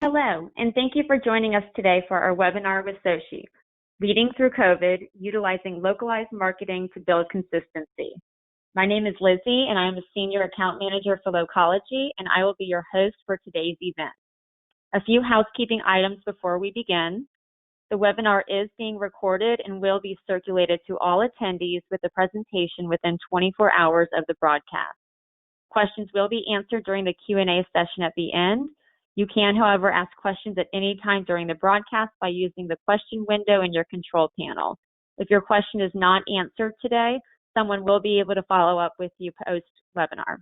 Hello, and thank you for joining us today for our webinar with SOCi, Leading Through COVID, Utilizing Localized Marketing to Build Consistency. My name is Lizzie, and I am a Senior Account Manager for Localogy, and I will be your host for today's event. A few housekeeping items before we begin. The webinar is being recorded and will be circulated to all attendees with the presentation within 24 hours of the broadcast. Questions will be answered during the Q&A session at the end. You can, however, ask questions at any time during the broadcast by using the question window in your control panel. If your question is not answered today, someone will be able to follow up with you post-webinar.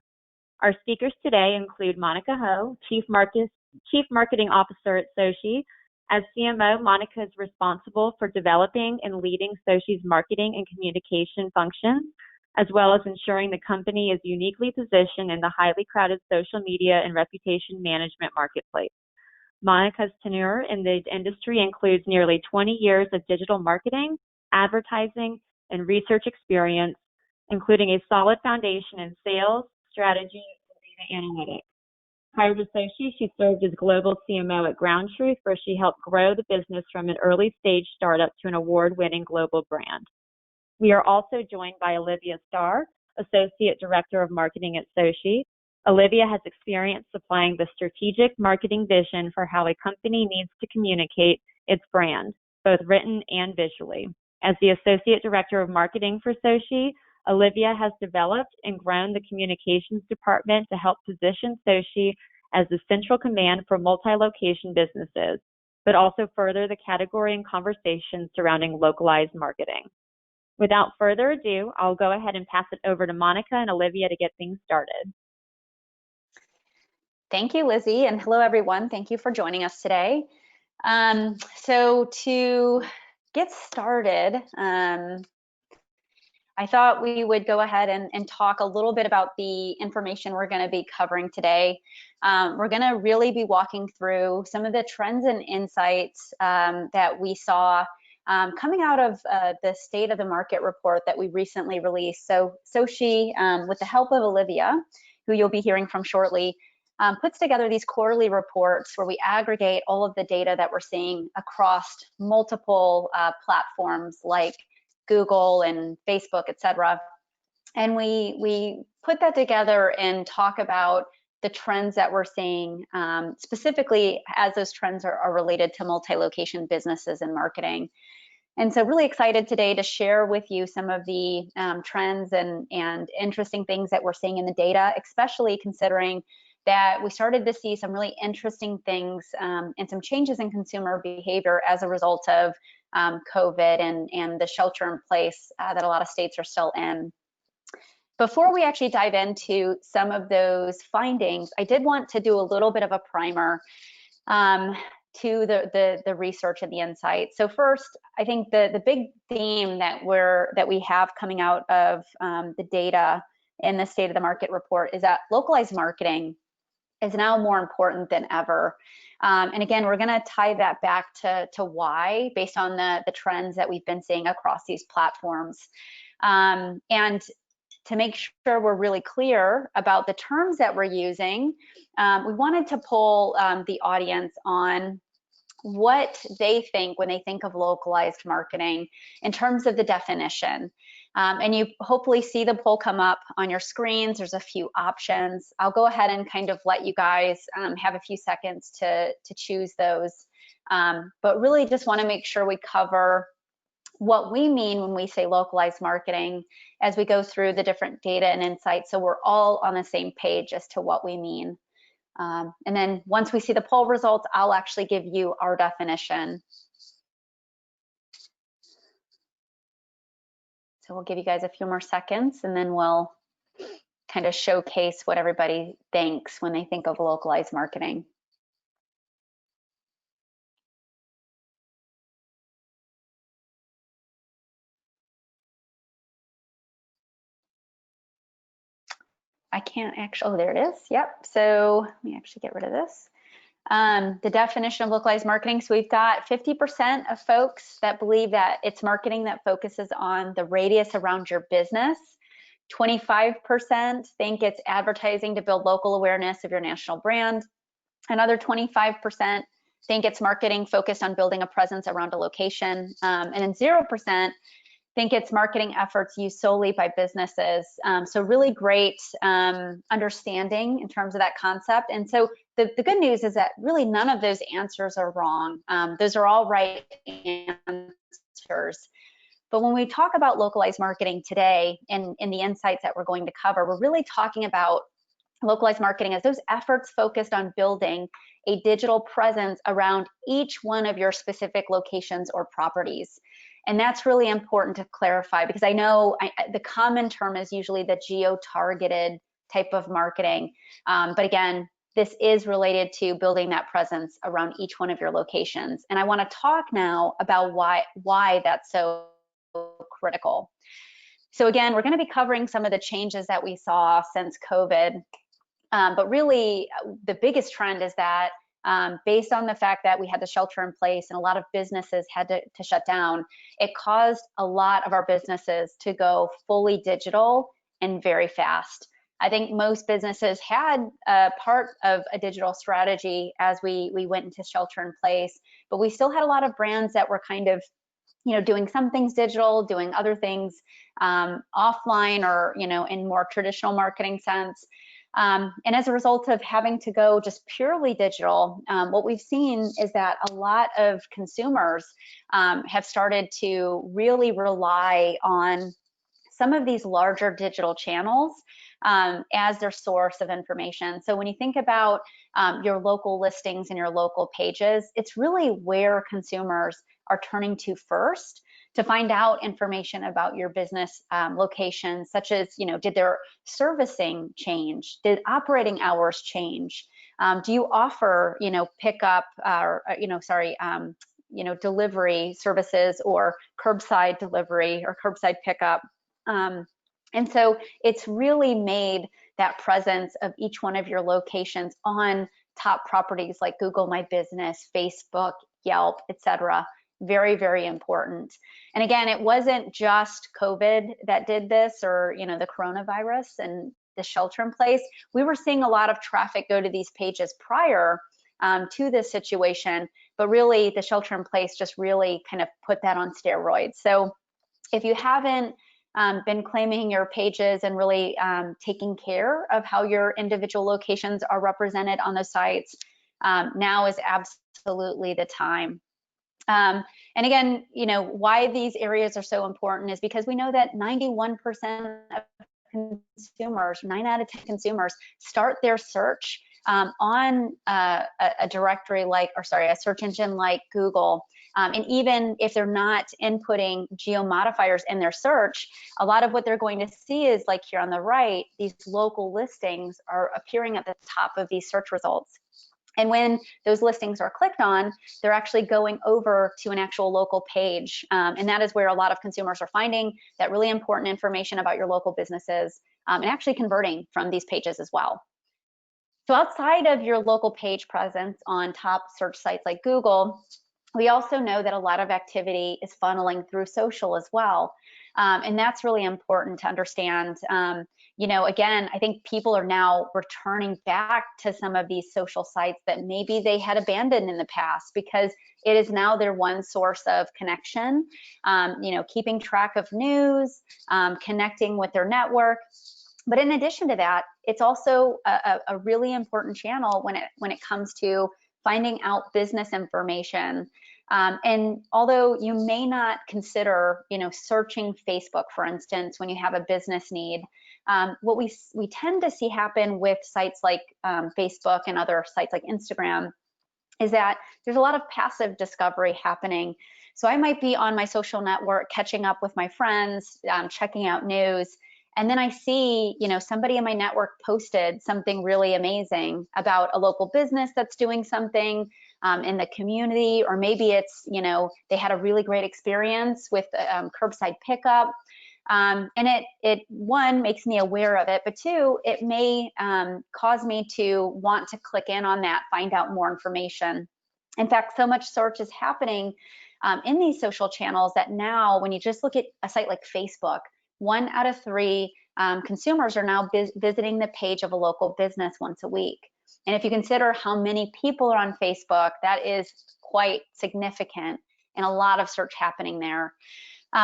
Our speakers today include Monica Ho, Chief Marketing Officer at SOCi. As CMO, Monica is responsible for developing and leading SOCi's marketing and communication functions, as well as ensuring the company is uniquely positioned in the highly crowded social media and reputation management marketplace. Monica's tenure in the industry includes nearly 20 years of digital marketing, advertising, and research experience, including a solid foundation in sales, strategy, and data analytics. Prior to SOCi, she served as Global CMO at Ground Truth, where she helped grow the business from an early-stage startup to an award-winning global brand. We are also joined by Olivia Starr, Associate Director of Marketing at SOCi. Olivia has experience supplying the strategic marketing vision for how a company needs to communicate its brand, both written and visually. As the Associate Director of Marketing for SOCi, Olivia has developed and grown the communications department to help position SOCi as the central command for multi-location businesses, but also further the category and conversation surrounding localized marketing. Without further ado, I'll go ahead and pass it over to Monica and Olivia to get things started. Thank you, Lizzie, and hello, everyone. Thank you for joining us today. So to get started, I thought we would go ahead and talk a little bit about the information we're going to be covering today. We're going to really be walking through some of the trends and insights that we saw coming out of the State of the Market report that we recently released. So SOCi, with the help of Olivia, who you'll be hearing from shortly, puts together these quarterly reports where we aggregate all of the data that we're seeing across multiple platforms like Google and Facebook, etc. And we put that together and talk about the trends that we're seeing, specifically as those trends are related to multi-location businesses and marketing. And so really excited today to share with you some of the trends and interesting things that we're seeing in the data, especially considering that we started to see some really interesting things and some changes in consumer behavior as a result of COVID and the shelter in place that a lot of states are still in. Before we actually dive into some of those findings, I did want to do a little bit of a primer to the research and the insights. So first, I think the big theme that we have coming out of the data in the State of the Market report is that localized marketing is now more important than ever. And again, we're going to tie that back to why, based on the trends that we've been seeing across these platforms. And to make sure we're really clear about the terms that we're using, we wanted to poll the audience on what they think when they think of localized marketing in terms of the definition. And you hopefully see the poll come up on your screens. There's a few options. I'll go ahead and kind of let you guys have a few seconds to choose those. But really just want to make sure we cover what we mean when we say localized marketing as we go through the different data and insights, so we're all on the same page as to what we mean. And then once we see the poll results, I'll actually give you our definition. So we'll give you guys a few more seconds and then we'll kind of showcase what everybody thinks when they think of localized marketing. I can't actually, oh, there it is. Yep. So let me actually get rid of this. The definition of localized marketing. So we've got 50% of folks that believe that it's marketing that focuses on the radius around your business. 25% think it's advertising to build local awareness of your national brand. Another 25% think it's marketing focused on building a presence around a location. And then 0% think it's marketing efforts used solely by businesses. So really great understanding in terms of that concept. And so the good news is that really none of those answers are wrong. Those are all right answers. But when we talk about localized marketing today and in the insights that we're going to cover, we're really talking about localized marketing as those efforts focused on building a digital presence around each one of your specific locations or properties. And that's really important to clarify, because I know the common term is usually the geo-targeted type of marketing. But again, this is related to building that presence around each one of your locations. And I want to talk now about why that's so critical. So again, we're going to be covering some of the changes that we saw since COVID. But really, the biggest trend is that based on the fact that we had the shelter in place and a lot of businesses had to shut down, it caused a lot of our businesses to go fully digital and very fast. I think most businesses had a part of a digital strategy as we went into shelter in place, but we still had a lot of brands that were kind of, doing some things digital, doing other things offline, or, in more traditional marketing sense. And as a result of having to go just purely digital, what we've seen is that a lot of consumers have started to really rely on some of these larger digital channels as their source of information. So when you think about your local listings and your local pages, it's really where consumers are turning to first to find out information about your business location, such as, did their servicing change? Did operating hours change? Do you offer, pickup or, delivery services, or curbside delivery or curbside pickup? And so it's really made that presence of each one of your locations on top properties like Google My Business, Facebook, Yelp, etc. Very, very important. And again, it wasn't just COVID that did this, or, the coronavirus and the shelter in place. We were seeing a lot of traffic go to these pages prior to this situation, but really the shelter in place just really kind of put that on steroids. So if you haven't been claiming your pages and really taking care of how your individual locations are represented on the sites, now is absolutely the time. And again, why these areas are so important is because we know that 91% of consumers, 9 out of 10 consumers, start their search on a directory like, a search engine like Google. And even if they're not inputting geo modifiers in their search, a lot of what they're going to see is, like here on the right, these local listings are appearing at the top of these search results. And when those listings are clicked on, they're actually going over to an actual local page. And that is where a lot of consumers are finding that really important information about your local businesses, and actually converting from these pages as well. So outside of your local page presence on top search sites like Google, we also know that a lot of activity is funneling through social as well. And that's really important to understand. Again, I think people are now returning back to some of these social sites that maybe they had abandoned in the past, because it is now their one source of connection, keeping track of news, connecting with their network. But in addition to that, it's also a really important channel when it comes to finding out business information. And although you may not consider, searching Facebook, for instance, when you have a business need, what we tend to see happen with sites like Facebook and other sites like Instagram is that there's a lot of passive discovery happening. So I might be on my social network, catching up with my friends, checking out news, and then I see, somebody in my network posted something really amazing about a local business that's doing something in the community, or maybe it's, they had a really great experience with curbside pickup. And it one, makes me aware of it, but two, it may cause me to want to click in on that, find out more information. In fact, so much search is happening in these social channels that now, when you just look at a site like Facebook, 1 out of 3 consumers are now visiting the page of a local business once a week. And if you consider how many people are on Facebook, that is quite significant and a lot of search happening there.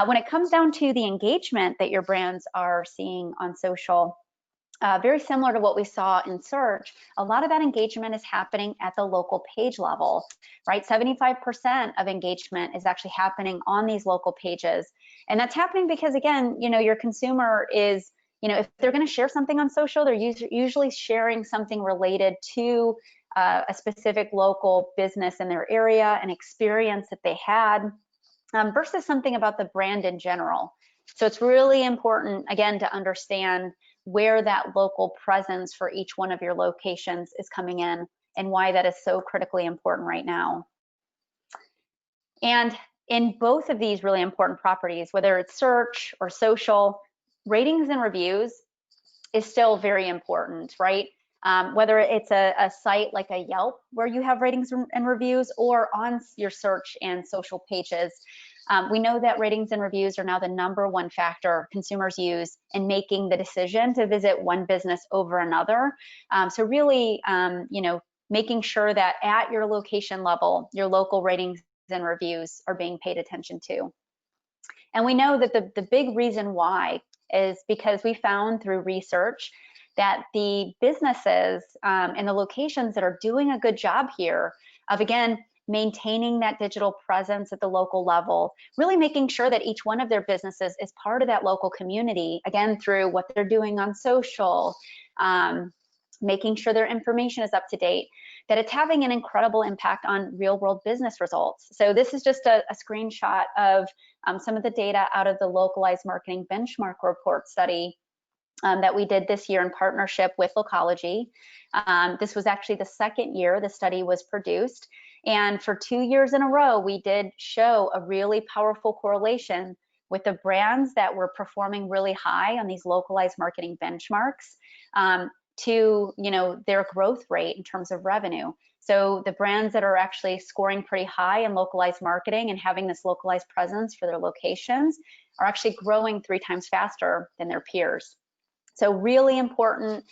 When it comes down to the engagement that your brands are seeing on social, very similar to what we saw in search, a lot of that engagement is happening at the local page level, right? 75% of engagement is actually happening on these local pages. And that's happening because, again, your consumer is, if they're going to share something on social, they're usually sharing something related to a specific local business in their area, an experience that they had, versus something about the brand in general. So it's really important, again, to understand where that local presence for each one of your locations is coming in and why that is so critically important right now. And in both of these really important properties, whether it's search or social, ratings and reviews is still very important, right? Whether it's a site like a Yelp where you have ratings and reviews, or on your search and social pages, we know that ratings and reviews are now the #1 factor consumers use in making the decision to visit one business over another. So really, making sure that at your location level, your local ratings and reviews are being paid attention to. And we know that the big reason why is because we found through research that the businesses and the locations that are doing a good job here of, again, maintaining that digital presence at the local level, really making sure that each one of their businesses is part of that local community, again, through what they're doing on social, making sure their information is up to date, that it's having an incredible impact on real world business results. So this is just a screenshot of some of the data out of the Localized Marketing Benchmark report study that we did this year in partnership with Localogy. This was actually the second year the study was produced. And for 2 years in a row, we did show a really powerful correlation with the brands that were performing really high on these localized marketing benchmarks to their growth rate in terms of revenue. So the brands that are actually scoring pretty high in localized marketing and having this localized presence for their locations are actually growing 3 times faster than their peers. So really important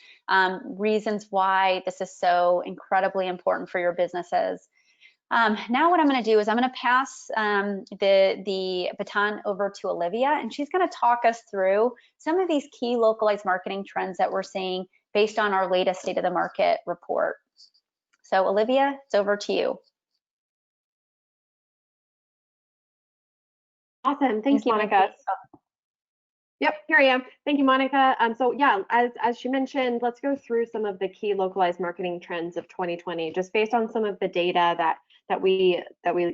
reasons why this is so incredibly important for your businesses. Now what I'm going to do is I'm going to pass the baton over to Olivia, and she's going to talk us through some of these key localized marketing trends that we're seeing based on our latest State of the Market report. So Olivia, it's over to you. Awesome. Thanks, Monica. Yep, here I am. Thank you, Monica. So yeah, as she mentioned, let's go through some of the key localized marketing trends of 2020, just based on some of the data that we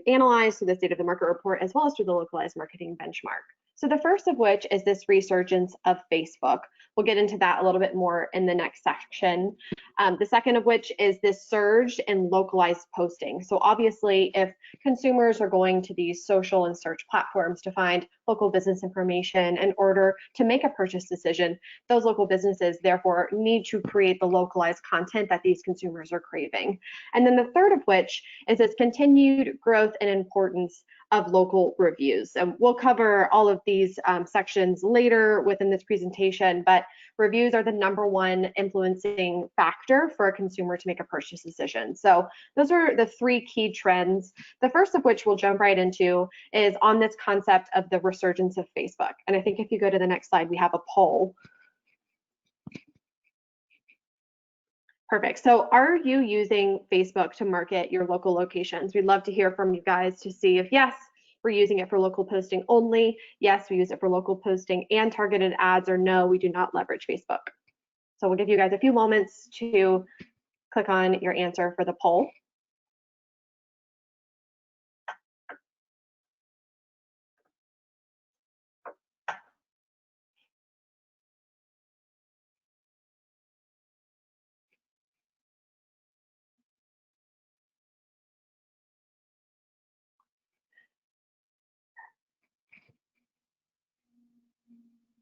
analyzed through the State of the Market report, as well as through the Localized Marketing Benchmark. So the first of which is this resurgence of Facebook. We'll get into that a little bit more in the next section. The second of which is this surge in localized posting. So obviously, if consumers are going to these social and search platforms to find local business information in order to make a purchase decision, those local businesses therefore need to create the localized content that these consumers are craving. And then the third of which is this continued growth and importance of local reviews. And we'll cover all of these sections later within this presentation, but reviews are the #1 influencing factor for a consumer to make a purchase decision. So those are the 3 key trends. The first of which we'll jump right into is on this concept of the resurgence of Facebook. And I think if you go to the next slide, we have a poll. Perfect. So are you using Facebook to market your local locations? We'd love to hear from you guys to see if yes, we're using it for local posting only. Yes, we use it for local posting and targeted ads, or no, we do not leverage Facebook. So we'll give you guys a few moments to click on your answer for the poll.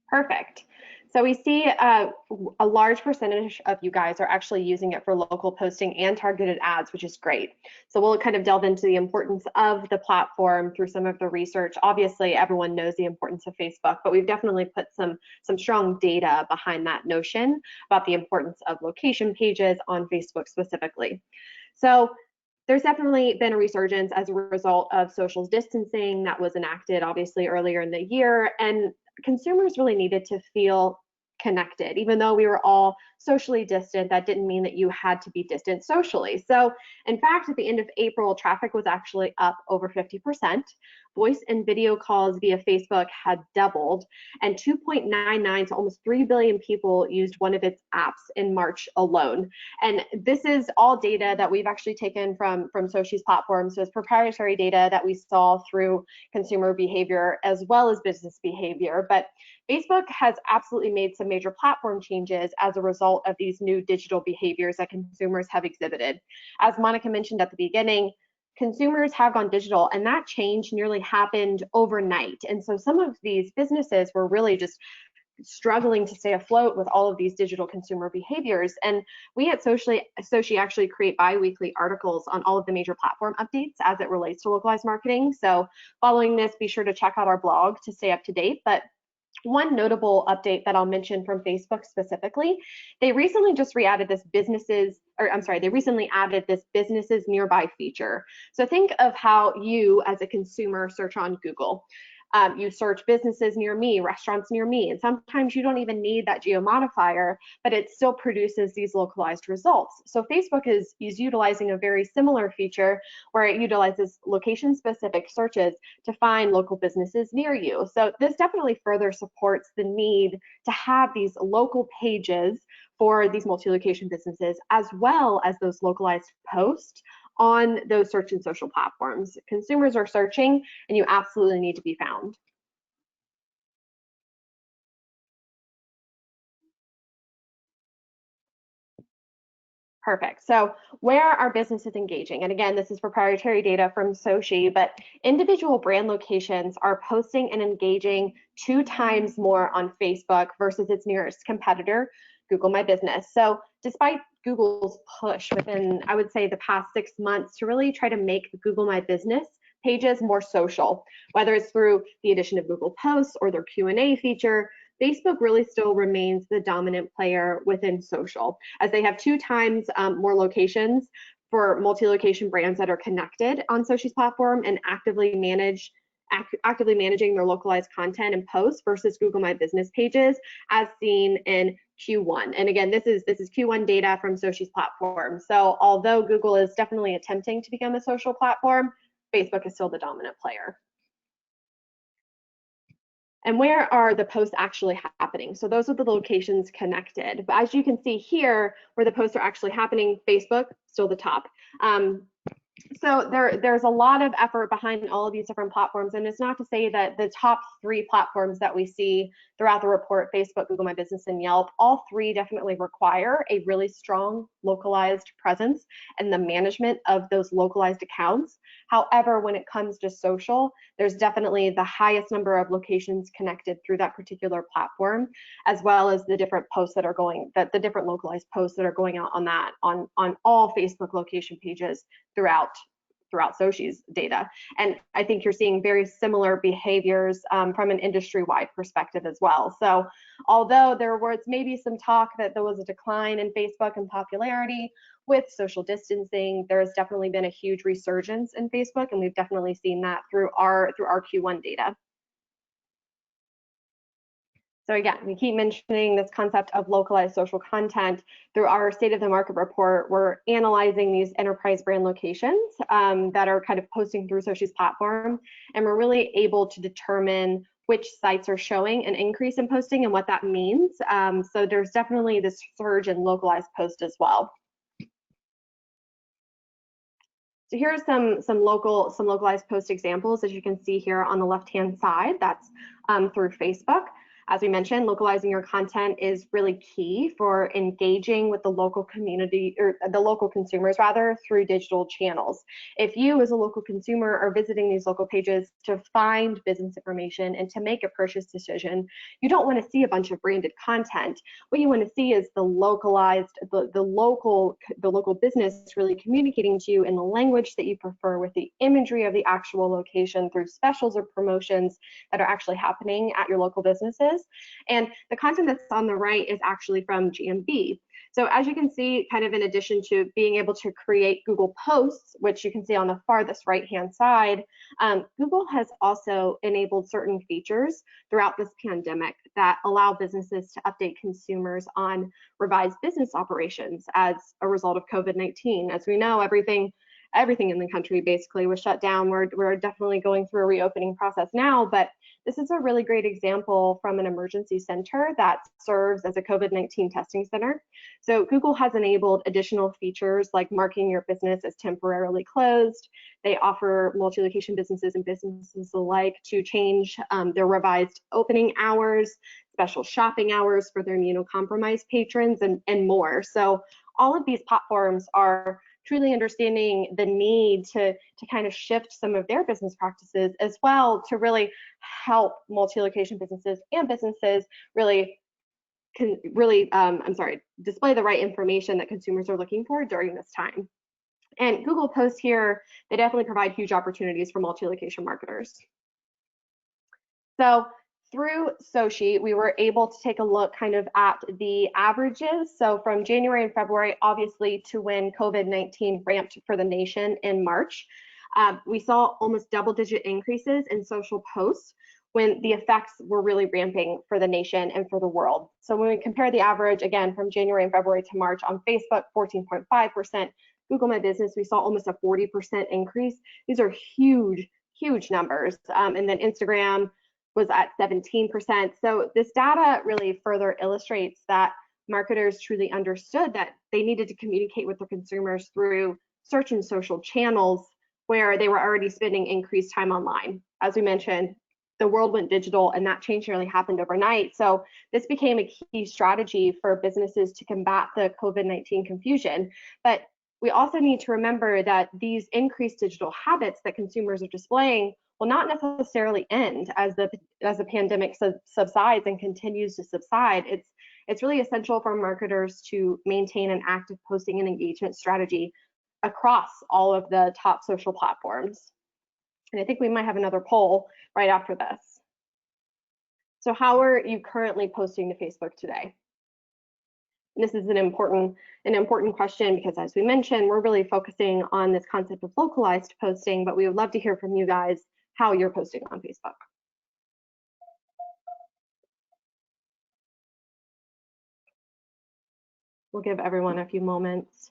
Perfect. So we see a large percentage of you guys are actually using it for local posting and targeted ads, which is great. So we'll kind of delve into the importance of the platform through some of the research. Obviously, everyone knows the importance of Facebook, but we've definitely put some strong data behind that notion about the importance of location pages on Facebook specifically. So there's definitely been a resurgence as a result of social distancing that was enacted obviously earlier in the year, and consumers really needed to feel connected. Even though we were all socially distant, that didn't mean that you had to be distant socially. So in fact, at the end of April, traffic was actually up over 50%. Voice and video calls via Facebook had doubled, and 2.99 to almost 3 billion people used one of its apps in March alone. And this is all data that we've actually taken from SOCi's platform. So it's proprietary data that we saw through consumer behavior as well as business behavior. But Facebook has absolutely made some major platform changes as a result of these new digital behaviors that consumers have exhibited. As Monica mentioned at the beginning, consumers have gone digital, and that change nearly happened overnight. And so some of these businesses were really just struggling to stay afloat with all of these digital consumer behaviors. And we at SOCi actually create bi-weekly articles on all of the major platform updates as it relates to localized marketing. So following this, be sure to check out our blog to stay up to date. But one notable update that I'll mention from Facebook specifically, they recently added this businesses nearby feature. So think of how you as a consumer search on Google. You search businesses near me, restaurants near me, and sometimes you don't even need that geo modifier, but it still produces these localized results. So Facebook is utilizing a very similar feature where it utilizes location-specific searches to find local businesses near you. So this definitely further supports the need to have these local pages for these multi-location businesses, as well as those localized posts on those search and social platforms. Consumers are searching, and you absolutely need to be found. Perfect. So where are businesses engaging? And again, this is proprietary data from SOCi, but individual brand locations are posting and engaging 2 times more on Facebook versus its nearest competitor, Google My Business. So despite Google's push within, I would say, the past 6 months to really try to make Google My Business pages more social, whether it's through the addition of Google Posts or their Q&A feature, Facebook really still remains the dominant player within social, as they have 2 times more locations for multi-location brands that are connected on SOCi's platform and actively managing their localized content and posts versus Google My Business pages, as seen in Q1. And again, this is Q1 data from SOCi's platform. So although Google is definitely attempting to become a social platform, Facebook is still the dominant player. And where are the posts actually happening? So those are the locations connected. But as you can see here, where the posts are actually happening, Facebook, still the top. So there's a lot of effort behind all of these different platforms, and it's not to say that the top 3 platforms that we see throughout the report, Facebook, Google My Business, and Yelp, all 3 definitely require a really strong localized presence and the management of those localized accounts. However, when it comes to social, there's definitely the highest number of locations connected through that particular platform, as well as the different posts that are going, the different localized posts that are going out on all Facebook location pages throughout SOCi's data. And I think you're seeing very similar behaviors from an industry-wide perspective as well. So although there was maybe some talk that there was a decline in Facebook in popularity with social distancing, there has definitely been a huge resurgence in Facebook, and we've definitely seen that through our Q1 data. So again, we keep mentioning this concept of localized social content. Through our State of the Market report, we're analyzing these enterprise brand locations that are kind of posting through SOCi's platform, and we're really able to determine which sites are showing an increase in posting and what that means. So there's definitely this surge in localized posts as well. So here are some localized post examples, as you can see here on the left-hand side. That's through Facebook. As we mentioned, localizing your content is really key for engaging with the local community, or the local consumers rather, through digital channels. If you as a local consumer are visiting these local pages to find business information and to make a purchase decision, you don't want to see a bunch of branded content. What you want to see is the localized, the local business really communicating to you in the language that you prefer, with the imagery of the actual location through specials or promotions that are actually happening at your local businesses. And the content that's on the right is actually from GMB. So as you can see, kind of in addition to being able to create Google Posts, which you can see on the farthest right-hand side, Google has also enabled certain features throughout this pandemic that allow businesses to update consumers on revised business operations as a result of COVID-19. As we know, everything in the country basically was shut down. We're definitely going through a reopening process now, but this is a really great example from an emergency center that serves as a COVID-19 testing center. So Google has enabled additional features like marking your business as temporarily closed. They offer multi-location businesses and businesses alike to change their revised opening hours, special shopping hours for their immunocompromised patrons, and more. So all of these platforms are truly understanding the need to kind of shift some of their business practices as well, to really help multi-location businesses and businesses really display the right information that consumers are looking for during this time. And Google Posts here, they definitely provide huge opportunities for multi-location marketers. So through SOCi, we were able to take a look kind of at the averages. So from January and February, obviously, to when COVID-19 ramped for the nation in March, we saw almost double-digit increases in social posts when the effects were really ramping for the nation and for the world. So when we compare the average, again, from January and February to March, on Facebook, 14.5%, Google My Business, we saw almost a 40% increase. These are huge, huge numbers. And then Instagram was at 17%. So this data really further illustrates that marketers truly understood that they needed to communicate with their consumers through search and social channels where they were already spending increased time online. As we mentioned, the world went digital, and that change really happened overnight. So this became a key strategy for businesses to combat the COVID-19 confusion. But we also need to remember that these increased digital habits that consumers are displaying will not necessarily end as the pandemic subsides and continues to subside. It's really essential for marketers to maintain an active posting and engagement strategy across all of the top social platforms. And I think we might have another poll right after this. So how are you currently posting to Facebook today? And this is an important question because, as we mentioned, we're really focusing on this concept of localized posting, but we would love to hear from you guys how you're posting on Facebook. We'll give everyone a few moments.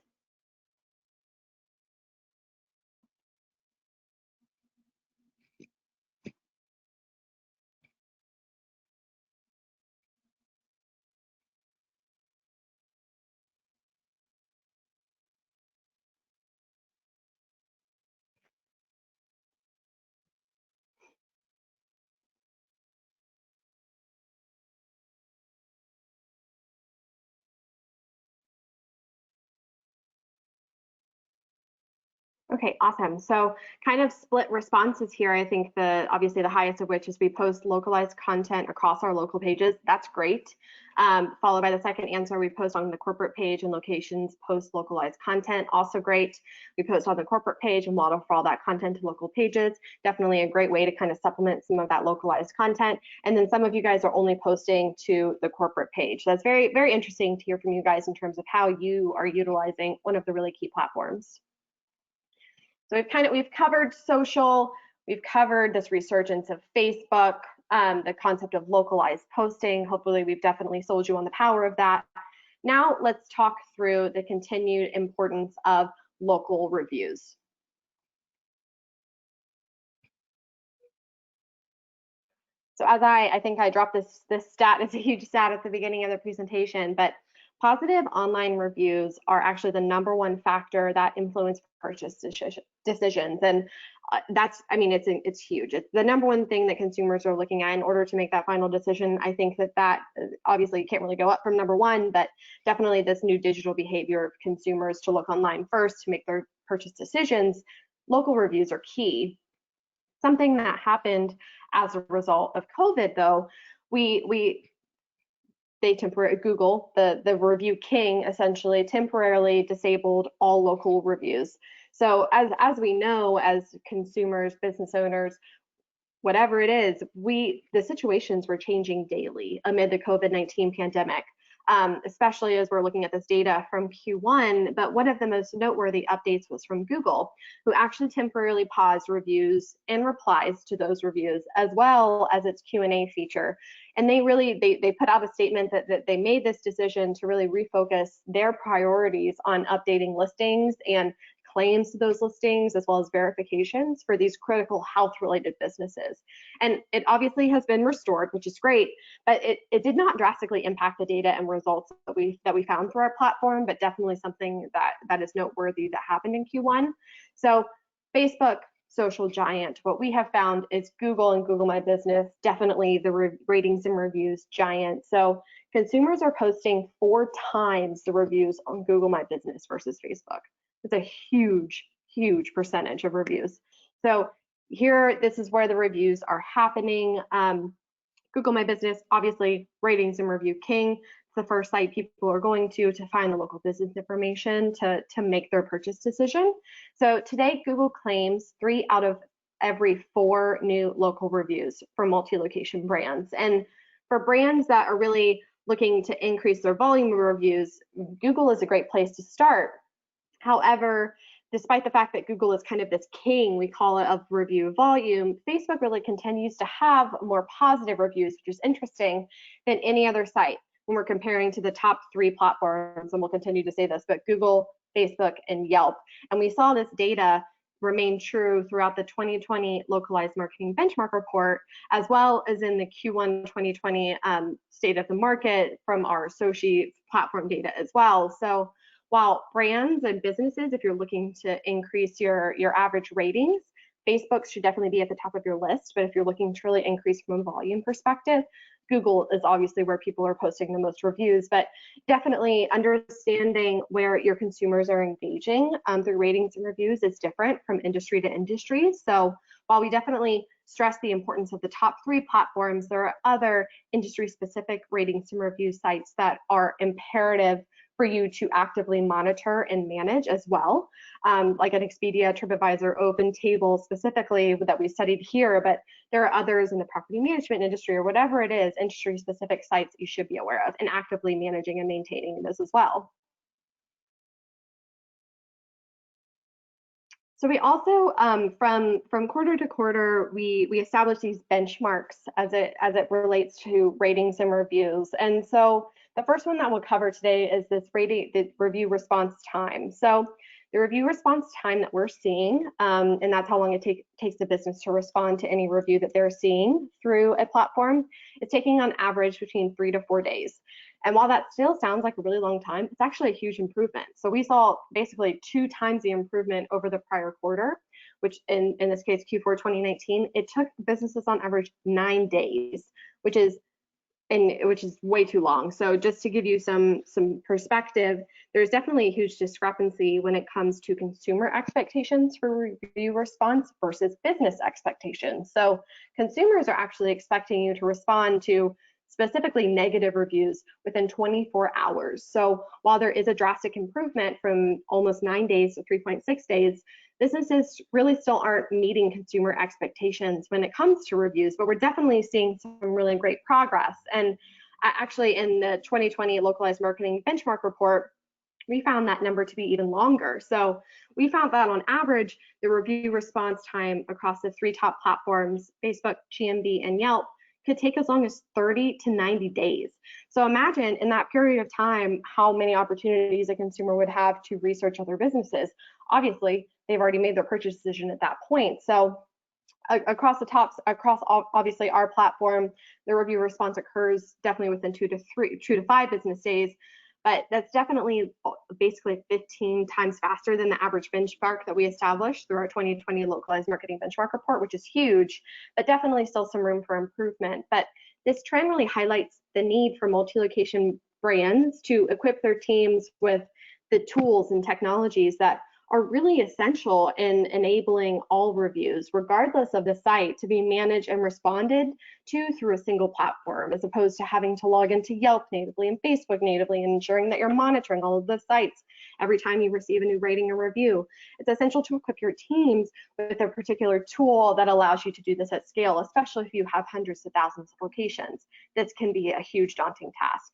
Okay, awesome. So kind of split responses here. I think obviously the highest of which is we post localized content across our local pages. That's great. Followed by the second answer, we post on the corporate page and locations post localized content. Also great. We post on the corporate page and model for all that content to local pages. Definitely a great way to kind of supplement some of that localized content. And then some of you guys are only posting to the corporate page. That's very, very interesting to hear from you guys in terms of how you are utilizing one of the really key platforms. So we've covered social, we've covered this resurgence of Facebook, the concept of localized posting. Hopefully we've definitely sold you on the power of that. Now let's talk through the continued importance of local reviews. So as I think I dropped this stat, it's a huge stat at the beginning of the presentation, but positive online reviews are actually the #1 factor that influence purchase decisions. And I mean, it's huge. It's the #1 thing that consumers are looking at in order to make that final decision. I think that obviously can't really go up from #1, but definitely this new digital behavior of consumers to look online first to make their purchase decisions. Local reviews are key. Something that happened as a result of COVID, though, Google, the review king, essentially temporarily disabled all local reviews. So as we know, as consumers, business owners, whatever it is, the situations were changing daily amid the COVID-19 pandemic, especially as we're looking at this data from Q1. But one of the most noteworthy updates was from Google, who actually temporarily paused reviews and replies to those reviews, as well as its Q&A feature. And they put out a statement that they made this decision to really refocus their priorities on updating listings and claims to those listings, as well as verifications for these critical health-related businesses. And it obviously has been restored, which is great, but it did not drastically impact the data and results that we found through our platform, but definitely something that is noteworthy that happened in Q1. So Facebook, social giant, what we have found is Google and Google My Business, definitely the ratings and reviews giant. So consumers are posting 4 times the reviews on Google My Business versus Facebook. It's a huge, huge percentage of reviews. So here, this is where the reviews are happening. Google My Business, obviously, ratings and review king. It's the first site people are going to find the local business information to make their purchase decision. So today, Google claims 3 out of every 4 new local reviews for multi-location brands. And for brands that are really looking to increase their volume of reviews, Google is a great place to start. However, despite the fact that Google is kind of this king, we call it, of review volume, Facebook really continues to have more positive reviews, which is interesting, than any other site when we're comparing to the top 3 platforms. And we'll continue to say this, but Google, Facebook, and Yelp. And we saw this data remain true throughout the 2020 Localized Marketing Benchmark report, as well as in the Q1 2020 state of the market from our SOCi platform data as well. So while brands and businesses, if you're looking to increase your average ratings, Facebook should definitely be at the top of your list. But if you're looking to really increase from a volume perspective, Google is obviously where people are posting the most reviews. But definitely understanding where your consumers are engaging through ratings and reviews is different from industry to industry. So while we definitely stress the importance of the top 3 platforms, there are other industry-specific ratings and review sites that are imperative for you to actively monitor and manage as well, like an Expedia, TripAdvisor, OpenTable specifically that we studied here, but there are others in the property management industry or whatever it is, industry-specific sites you should be aware of and actively managing and maintaining those as well. So we also, from quarter to quarter, we establish these benchmarks as it relates to ratings and reviews. And so the first one that we'll cover today is the review response time. So the review response time that we're seeing, and that's how long it takes the business to respond to any review that they're seeing through a platform, is taking on average between 3 to 4 days. And while that still sounds like a really long time, it's actually a huge improvement. So we saw basically 2 times the improvement over the prior quarter, which in this case, Q4 2019, it took businesses on average 9 days, which is way too long. So just to give you some perspective, there's definitely a huge discrepancy when it comes to consumer expectations for review response versus business expectations. So consumers are actually expecting you to respond to specifically negative reviews within 24 hours. So while there is a drastic improvement from almost 9 days to 3.6 days, businesses really still aren't meeting consumer expectations when it comes to reviews, but we're definitely seeing some really great progress. And actually in the 2020 Localized Marketing Benchmark report, we found that number to be even longer. So we found that on average, the review response time across the 3 top platforms, Facebook, GMB, and Yelp, could take as long as 30 to 90 days. So imagine in that period of time how many opportunities a consumer would have to research other businesses. Obviously, they've already made their purchase decision at that point. So across obviously our platform, the review response occurs definitely within 2 to 5 business days. but that's definitely basically 15 times faster than the average benchmark that we established through our 2020 Localized Marketing Benchmark report, which is huge, but definitely still some room for improvement. But this trend really highlights the need for multi-location brands to equip their teams with the tools and technologies that are really essential in enabling all reviews, regardless of the site, to be managed and responded to through a single platform, as opposed to having to log into Yelp natively and Facebook natively, and ensuring that you're monitoring all of the sites every time you receive a new rating or review. It's essential to equip your teams with a particular tool that allows you to do this at scale, especially if you have hundreds of thousands of locations. This can be a huge daunting task.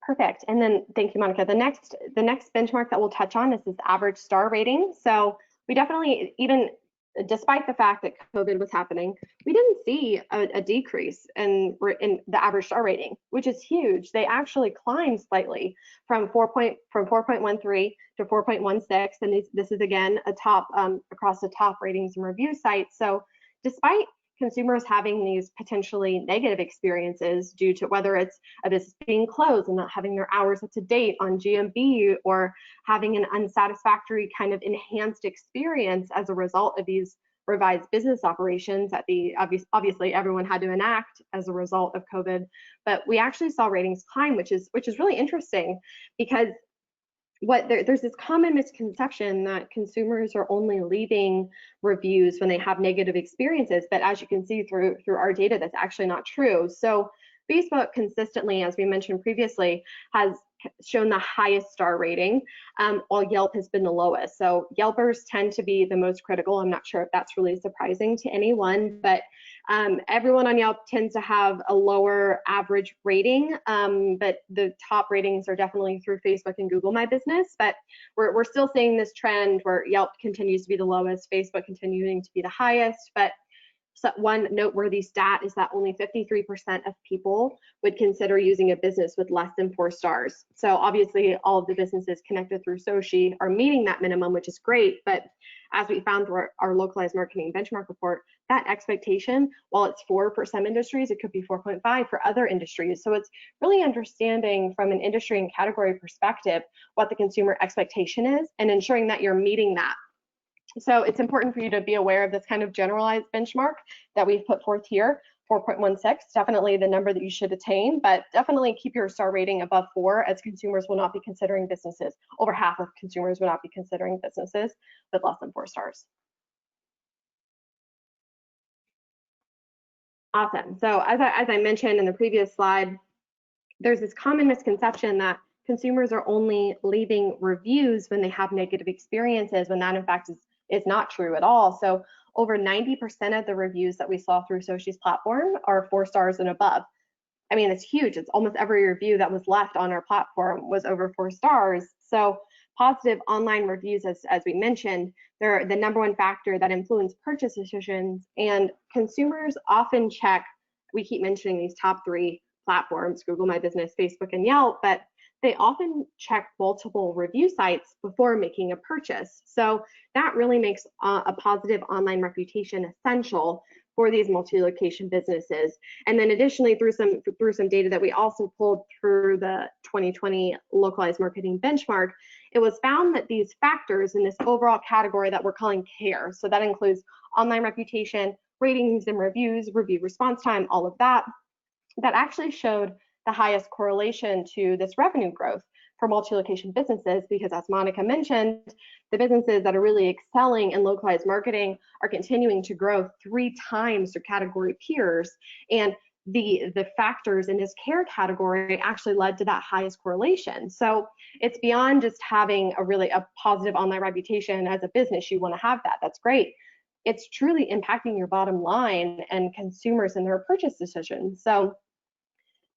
Perfect. And then, thank you, Monica. The next benchmark that we'll touch on is this average star rating. So we definitely, even despite the fact that COVID was happening, we didn't see a decrease in the average star rating, which is huge. They actually climbed slightly from 4.13 to 4.16, and this is again a top across the top ratings and review sites. So despite consumers having these potentially negative experiences due to whether it's a business being closed and not having their hours up to date on GMB, or having an unsatisfactory kind of enhanced experience as a result of these revised business operations that obviously everyone had to enact as a result of COVID. But we actually saw ratings climb, which is really interesting, because there's this common misconception that consumers are only leaving reviews when they have negative experiences, but as you can see through our data, that's actually not true. So Facebook consistently, as we mentioned previously, has shown the highest star rating, while Yelp has been the lowest. So Yelpers tend to be the most critical. I'm not sure if that's really surprising to anyone, but everyone on Yelp tends to have a lower average rating, but the top ratings are definitely through Facebook and Google My Business. But we're still seeing this trend where Yelp continues to be the lowest, Facebook continuing to be the highest. But so one noteworthy stat is that only 53% of people would consider using a business with less than 4 stars. So obviously all of the businesses connected through SOCi are meeting that minimum, which is great. But as we found through our Localized Marketing Benchmark report, that expectation, while it's 4 for some industries, it could be 4.5 for other industries. So it's really understanding from an industry and category perspective what the consumer expectation is and ensuring that you're meeting that. So it's important for you to be aware of this kind of generalized benchmark that we've put forth here, 4.16, definitely the number that you should attain, but definitely keep your star rating above 4, as consumers will not be considering businesses. Over half of consumers will not be considering businesses with less than 4 stars. Awesome. So as I mentioned in the previous slide, there's this common misconception that consumers are only leaving reviews when they have negative experiences, when that in fact is not true at all. So over 90% of the reviews that we saw through SOCi's platform are 4 stars and above. I mean, it's huge. It's almost every review that was left on our platform was over 4 stars. So positive online reviews, as we mentioned, they're the #1 factor that influence purchase decisions, and consumers often check, we keep mentioning these top 3 platforms, Google My Business, Facebook, and Yelp, but they often check multiple review sites before making a purchase. So that really makes a positive online reputation essential for these multi-location businesses. And then additionally, through some data that we also pulled through the 2020 Localized Marketing Benchmark, it was found that these factors in this overall category that we're calling CARE, so that includes online reputation, ratings and reviews, review response time, all of that, that actually showed the highest correlation to this revenue growth for multi-location businesses, because as Monica mentioned, the businesses that are really excelling in localized marketing are continuing to grow 3 times their category peers. And the factors in this CARE category actually led to that highest correlation. So it's beyond just having a positive online reputation as a business. You want to have that, that's great. It's truly impacting your bottom line and consumers in their purchase decisions. So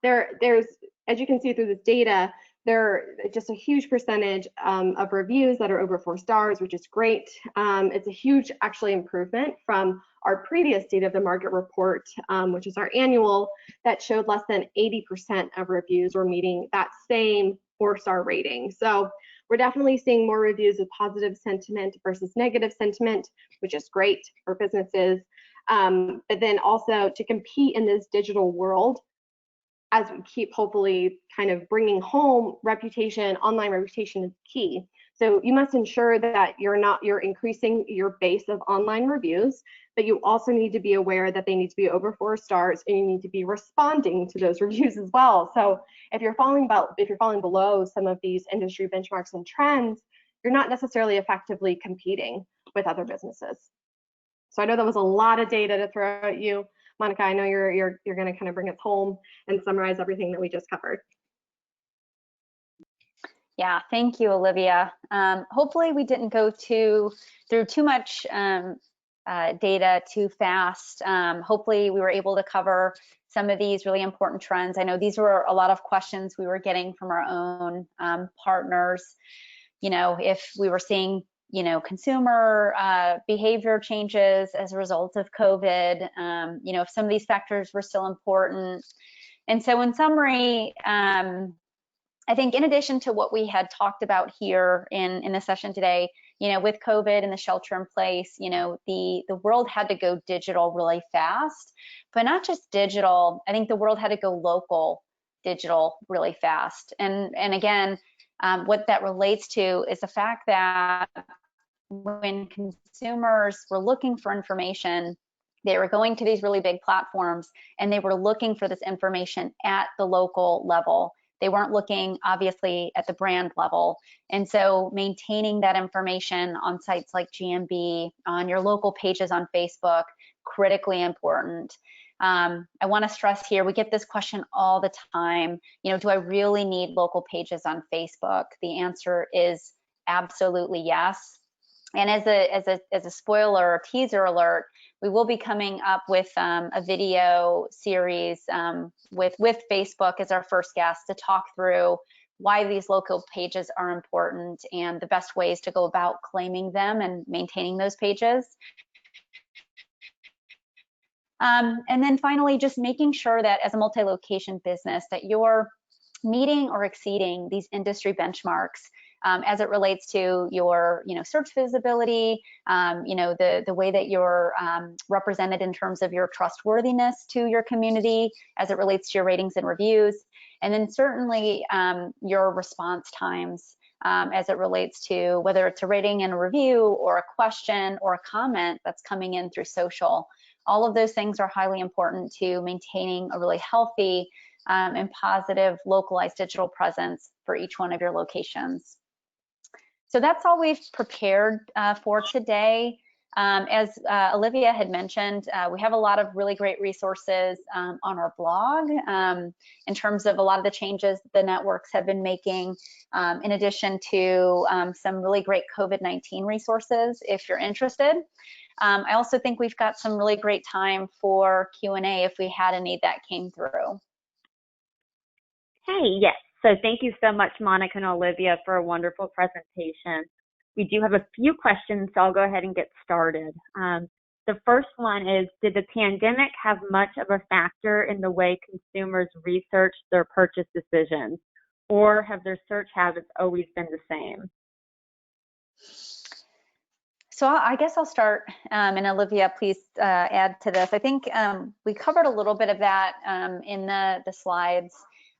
there's, as you can see through this data, there are just a huge percentage of reviews that are over 4 stars, which is great. It's a huge actually improvement from our previous State of the Market report, which is our annual, that showed less than 80% of reviews were meeting that same 4-star rating. So we're definitely seeing more reviews with positive sentiment versus negative sentiment, which is great for businesses. But then also to compete in this digital world, as we keep hopefully kind of bringing home reputation, online reputation is key. So you must ensure that you're increasing your base of online reviews, but you also need to be aware that they need to be over 4 stars, and you need to be responding to those reviews as well. So if you're falling below some of these industry benchmarks and trends, you're not necessarily effectively competing with other businesses. So I know that was a lot of data to throw at you. Monica, I know you're going to kind of bring us home and summarize everything that we just covered. Yeah, thank you, Olivia. Hopefully we didn't go through too much data too fast. Hopefully we were able to cover some of these really important trends. I know these were a lot of questions we were getting from our own partners. You know, if we were seeing, you know, consumer behavior changes as a result of COVID, you know, if some of these factors were still important. And so in summary, I think in addition to what we had talked about here in the session today, you know, with COVID and the shelter in place, you know, the world had to go digital really fast, but not just digital. I think the world had to go local digital really fast. And again, what that relates to is the fact that when consumers were looking for information, they were going to these really big platforms and they were looking for this information at the local level. They weren't looking, obviously, at the brand level. And so maintaining that information on sites like GMB, on your local pages on Facebook, critically important. I want to stress here, we get this question all the time, you know, do I really need local pages on Facebook? The answer is absolutely yes. And as a spoiler or teaser alert, we will be coming up with a video series with Facebook as our first guest to talk through why these local pages are important and the best ways to go about claiming them and maintaining those pages. And then finally, just making sure that as a multi-location business that you're meeting or exceeding these industry benchmarks as it relates to your, you know, search visibility, you know, the way that you're represented in terms of your trustworthiness to your community as it relates to your ratings and reviews, and then certainly your response times as it relates to whether it's a rating and a review or a question or a comment that's coming in through social. All of those things are highly important to maintaining a really healthy and positive localized digital presence for each one of your locations. So that's all we've prepared for today. As Olivia had mentioned, we have a lot of really great resources on our blog in terms of a lot of the changes the networks have been making, in addition to some really great COVID-19 resources if you're interested. I also think we've got some really great time for Q&A if we had any that came through. Hey, yes. So thank you so much, Monica and Olivia, for a wonderful presentation. We do have a few questions, so I'll go ahead and get started. The first one is, did the pandemic have much of a factor in the way consumers research their purchase decisions, or have their search habits always been the same? So I guess I'll start, and Olivia, please add to this. I think we covered a little bit of that in the slides,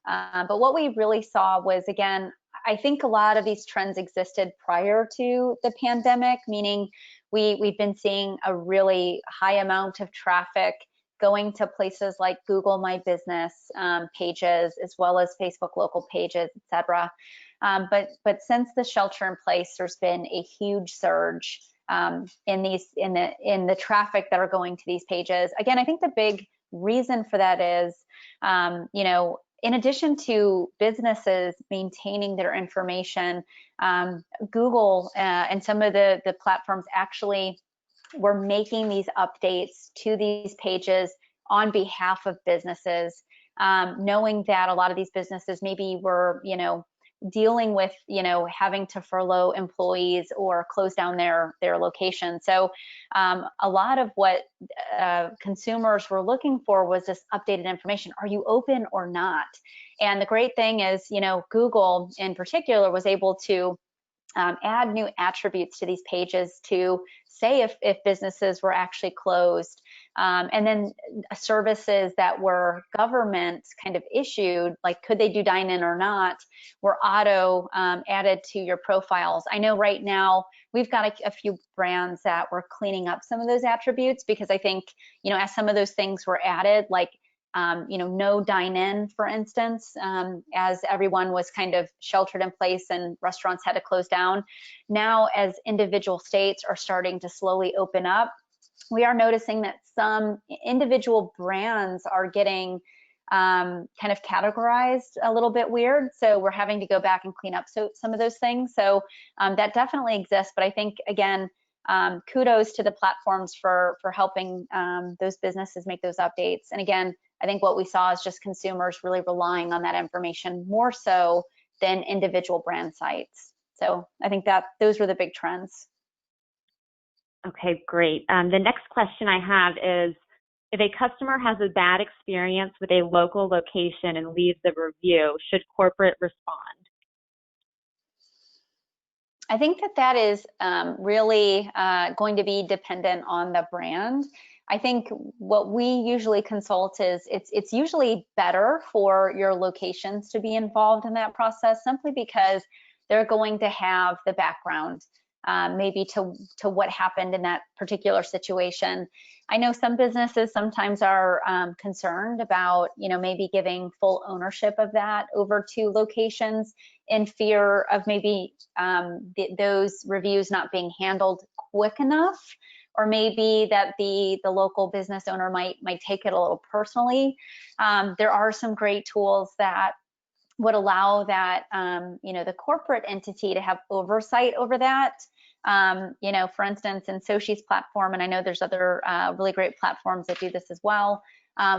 but what we really saw was, again, I think a lot of these trends existed prior to the pandemic, meaning we've been seeing a really high amount of traffic going to places like Google My Business pages, as well as Facebook local pages, etc. But since the shelter in place, there's been a huge surge in the traffic that are going to these pages. Again, I think the big reason for that is, you know, in addition to businesses maintaining their information, Google and some of the platforms actually were making these updates to these pages on behalf of businesses, knowing that a lot of these businesses maybe were, you know, dealing with, you know, having to furlough employees or close down their location. So a lot of what consumers were looking for was this updated information. Are you open or not? And the great thing is, you know, Google in particular was able to add new attributes to these pages to say if businesses were actually closed. And then services that were government kind of issued, like could they do dine-in or not, were auto added to your profiles. I know right now we've got a few brands that were cleaning up some of those attributes, because I think, as some of those things were added, like no dine-in, for instance, as everyone was kind of sheltered in place and restaurants had to close down. Now, as individual states are starting to slowly open up, we are noticing that some individual brands are getting kind of categorized a little bit weird. So we're having to go back and clean up some of those things. So that definitely exists. But I think, again, kudos to the platforms for helping those businesses make those updates. And again, I think what we saw is just consumers really relying on that information more so than individual brand sites. So I think that those were the big trends. Okay, great. The next question I have is, if a customer has a bad experience with a local location and leaves a review, should corporate respond? I think that is really going to be dependent on the brand. I think what we usually consult is it's usually better for your locations to be involved in that process, simply because they're going to have the background maybe to what happened in that particular situation. I know some businesses sometimes are concerned about, maybe giving full ownership of that over to locations in fear of maybe those reviews not being handled quick enough, or maybe that the local business owner might take it a little personally. There are some great tools that would allow that, the corporate entity to have oversight over that. For instance, in SOCi's platform, and I know there's other really great platforms that do this as well,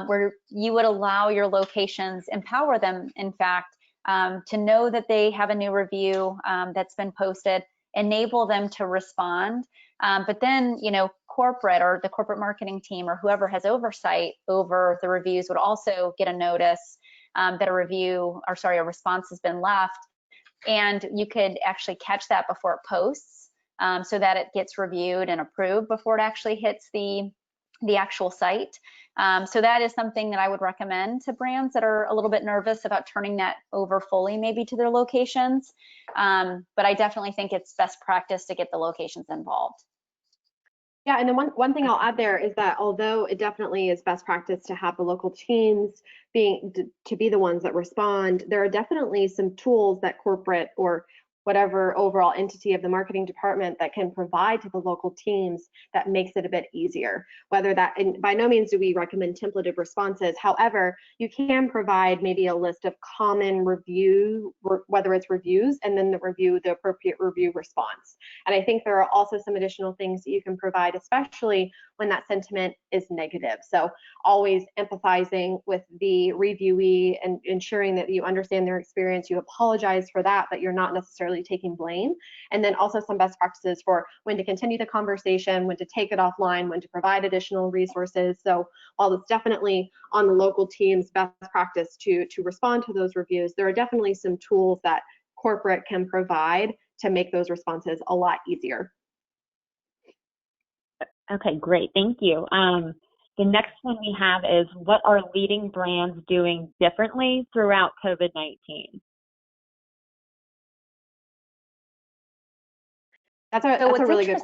where you would allow your locations, empower them, in fact, to know that they have a new review that's been posted, enable them to respond. But then, corporate or the corporate marketing team or whoever has oversight over the reviews would also get a notice that a response has been left, and you could actually catch that before it posts, so that it gets reviewed and approved before it actually hits the actual site. So that is something that I would recommend to brands that are a little bit nervous about turning that over fully, maybe to their locations. But I definitely think it's best practice to get the locations involved. Yeah, and then one thing I'll add there is that although it definitely is best practice to have the local teams to be the ones that respond, there are definitely some tools that corporate or whatever overall entity of the marketing department that can provide to the local teams that makes it a bit easier. Whether that, and by no means do we recommend templated responses. However, you can provide maybe a list of common review, whether it's reviews, and then the appropriate review response. And I think there are also some additional things that you can provide, especially when that sentiment is negative. So always empathizing with the reviewee and ensuring that you understand their experience, you apologize for that, but you're not necessarily taking blame. And then also some best practices for when to continue the conversation, when to take it offline, when to provide additional resources. So while it's definitely on the local team's best practice to respond to those reviews, there are definitely some tools that corporate can provide to make those responses a lot easier. Okay, great. Thank you. The next one we have is, what are leading brands doing differently throughout COVID-19? That's a really good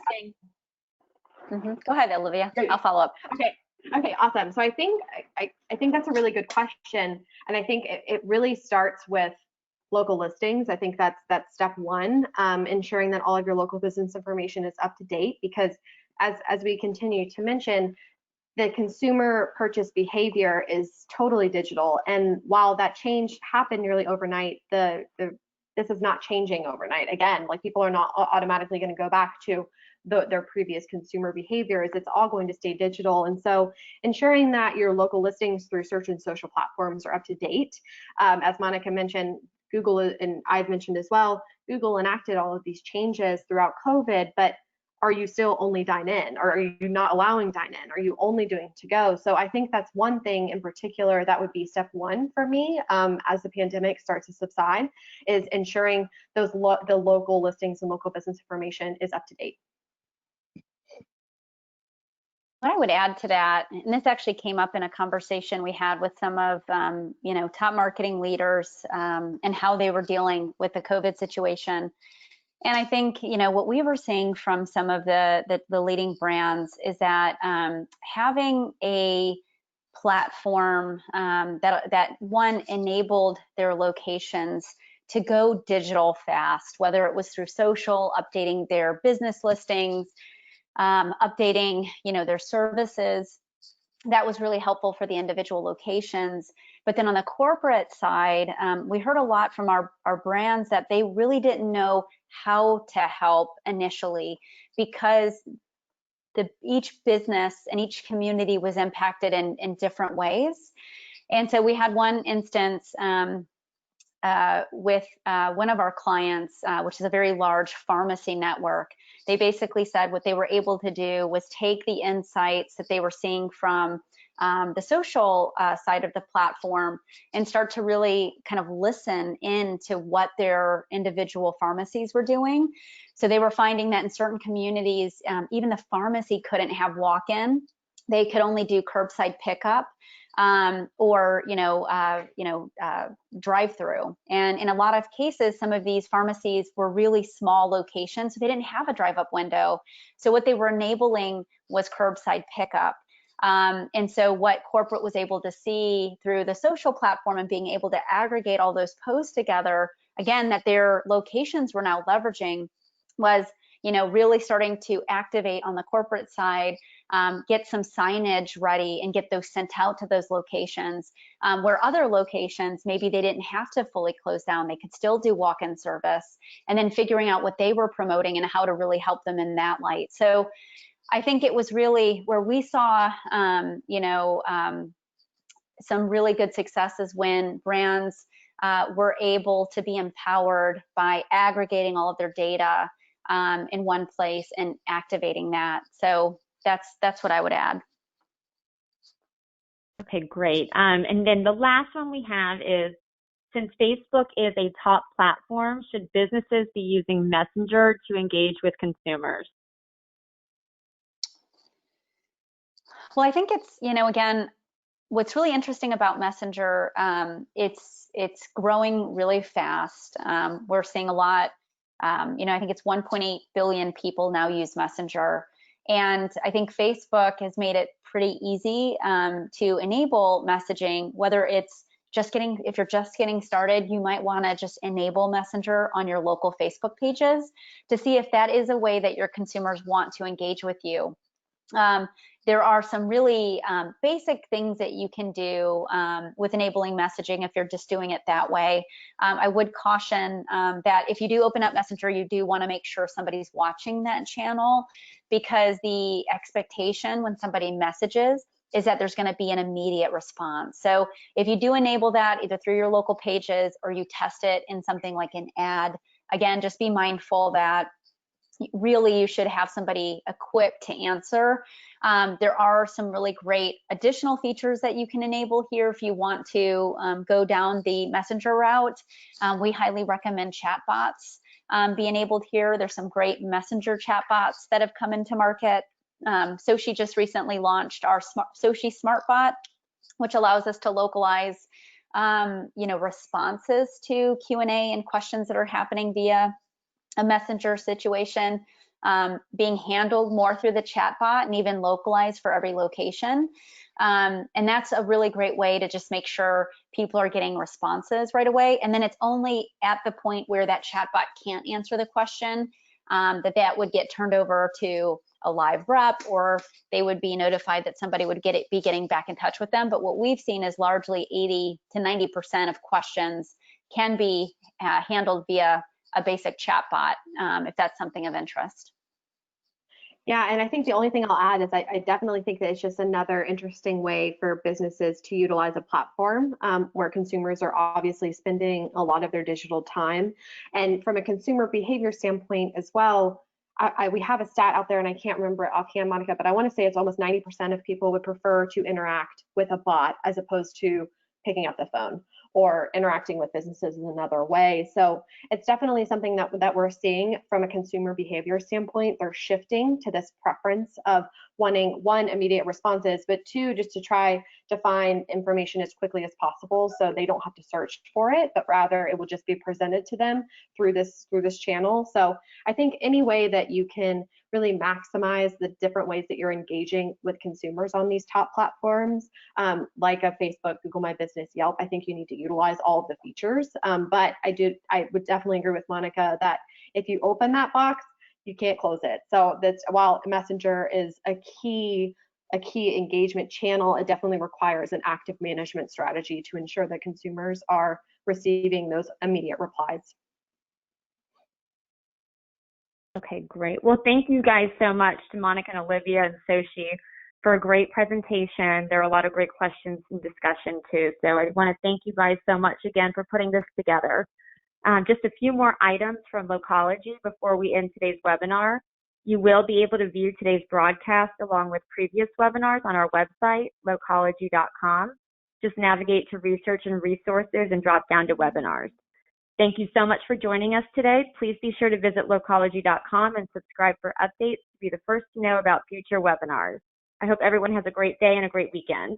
question. Go ahead, Olivia. I'll follow up. Okay, awesome. So I think that's a really good question, and I think it really starts with local listings. I think that's step one, ensuring that all of your local business information is up to date, because as we continue to mention, the consumer purchase behavior is totally digital, and while that change happened nearly overnight, this is not changing overnight. Again, like, people are not automatically going to go back to their previous consumer behaviors. It's all going to stay digital. And so ensuring that your local listings through search and social platforms are up to date. As Monica mentioned, Google, and I've mentioned as well, Google enacted all of these changes throughout COVID, but are you still only dine in, or are you not allowing dine in? Are you only doing to go? So I think that's one thing in particular that would be step one for me as the pandemic starts to subside, is ensuring the local listings and local business information is up to date. What I would add to that, and this actually came up in a conversation we had with some of top marketing leaders and how they were dealing with the COVID situation. And I think, what we were seeing from some of the leading brands is that having a platform that one enabled their locations to go digital fast, whether it was through social, updating their business listings, updating, their services. That was really helpful for the individual locations. But then on the corporate side, we heard a lot from our brands that they really didn't know how to help initially, because each business and each community was impacted in different ways. And so we had one instance with one of our clients, which is a very large pharmacy network. They basically said what they were able to do was take the insights that they were seeing from the social side of the platform and start to really kind of listen into what their individual pharmacies were doing. So they were finding that in certain communities, even the pharmacy couldn't have walk-in. They could only do curbside pickup. Or drive-through. And in a lot of cases, some of these pharmacies were really small locations, so they didn't have a drive-up window. So what they were enabling was curbside pickup. And so what corporate was able to see through the social platform and being able to aggregate all those posts together, again, that their locations were now leveraging, was really starting to activate on the corporate side, get some signage ready and get those sent out to those locations, where other locations, maybe they didn't have to fully close down, they could still do walk-in service, and then figuring out what they were promoting and how to really help them in that light. So I think it was really where we saw, some really good successes when brands were able to be empowered by aggregating all of their data in one place and activating that. So that's what I would add. Okay, great. And then the last one we have is, since Facebook is a top platform, should businesses be using Messenger to engage with consumers? Well, I think it's, again, what's really interesting about Messenger, it's growing really fast. We're seeing a lot, I think it's 1.8 billion people now use Messenger. And I think Facebook has made it pretty easy to enable messaging, whether it's if you're just getting started, you might want to just enable Messenger on your local Facebook pages to see if that is a way that your consumers want to engage with you. There are some really basic things that you can do with enabling messaging if you're just doing it that way. I would caution that if you do open up Messenger, you do want to make sure somebody's watching that channel, because the expectation when somebody messages is that there's going to be an immediate response. So if you do enable that either through your local pages or you test it in something like an ad, again, just be mindful that really you should have somebody equipped to answer. There are some really great additional features that you can enable here if you want to go down the Messenger route. We highly recommend chatbots be enabled here. There's some great Messenger chatbots that have come into market. SOCi just recently launched our SOCi SmartBot, which allows us to localize responses to Q&A and questions that are happening via a Messenger situation, being handled more through the chatbot and even localized for every location. And that's a really great way to just make sure people are getting responses right away. And then it's only at the point where that chatbot can't answer the question that would get turned over to a live rep, or they would be notified that somebody would be getting back in touch with them. But what we've seen is largely 80 to 90% of questions can be handled via a basic chatbot, if that's something of interest. Yeah, and I think the only thing I'll add is I definitely think that it's just another interesting way for businesses to utilize a platform where consumers are obviously spending a lot of their digital time. And from a consumer behavior standpoint as well, we have a stat out there, and I can't remember it offhand, Monica, but I want to say it's almost 90% of people would prefer to interact with a bot as opposed to picking up the phone or interacting with businesses in another way. So it's definitely something that we're seeing from a consumer behavior standpoint. They're shifting to this preference of wanting, one, immediate responses, but two, just to try to find information as quickly as possible so they don't have to search for it, but rather it will just be presented to them through this channel. So I think any way that you can really maximize the different ways that you're engaging with consumers on these top platforms, like a Facebook, Google My Business, Yelp, I think you need to utilize all of the features. But I would definitely agree with Monica that if you open that box, you can't close it. So that's, while Messenger is a key engagement channel, it definitely requires an active management strategy to ensure that consumers are receiving those immediate replies. Okay, great. Well, thank you guys so much to Monica and Olivia and SOCi for a great presentation. There are a lot of great questions and discussion too. So I want to thank you guys so much again for putting this together. Just a few more items from Localogy before we end today's webinar. You will be able to view today's broadcast along with previous webinars on our website, localogy.com. Just navigate to research and resources and drop down to webinars. Thank you so much for joining us today. Please be sure to visit localogy.com and subscribe for updates to be the first to know about future webinars. I hope everyone has a great day and a great weekend.